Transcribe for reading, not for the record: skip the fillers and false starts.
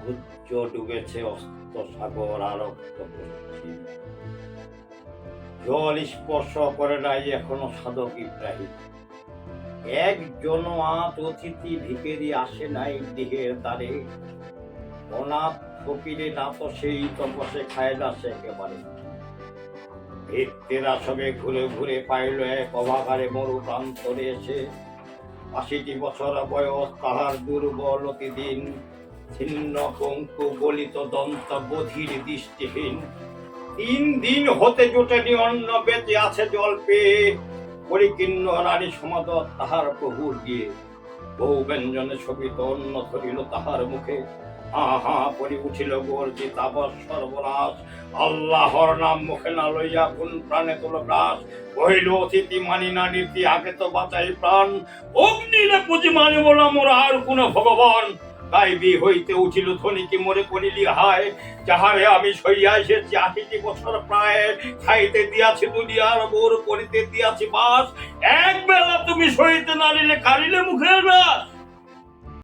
সূর্য ডুবেছে অস্ত সাগর আরক্ত পশ্চিম, জল স্পর্শ করে নাই এখনো সাধক ইব্রাহিম। একজন আজ অতিথি ভিখারি আসে নাই দেহের দ্বারে, অনাথ ফকিরে না তো সেই তপসে খায় না সে একেবারে। ভিত্তিরা সবে ঘুরে ঘুরে পাইল এক অভাগারে মরু প্রান্তরে এসে, ৮০ বছর বয়স তাহার দুর্বল অতিদিন, ছিন্ন পঙ্কু গলিত দন্ত বধির দৃষ্টিহীন। ৩ দিন হতে জোটেনি অন্ন, বেঁচে আছে জল পেয়ে, পরিকীর্ণ রানী সমাদর তাহার প্রভুর দিয়ে। বহু ব্যঞ্জনে শোভিত অন্ন ধরিল তাহার মুখে, হা হা পরি উঠিল গর্জিত আবার সর্বনাশ। আল্লাহর নাম মুখে না লইয়া কোন প্রাণে তোল গ্রাস, কহিল অতিথি মানি না নীতি, আগে তো বাঁচাই প্রাণ। অগ্নিরে পুঁজি মানিব না মোর আর কোন ভগবান, গাইবি হইতে উঠিল ধ্বনিকে মোরে করিলি হায়। যাহারে আমি সইয়া এসেছি ৮০ বছর প্রায়, খাইতে দিয়াছি দুনিয়ার মোর করিতে দিয়াছি বাস, এক বেলা তুমি সইতে না নিলে কারিলে মুখের রাস।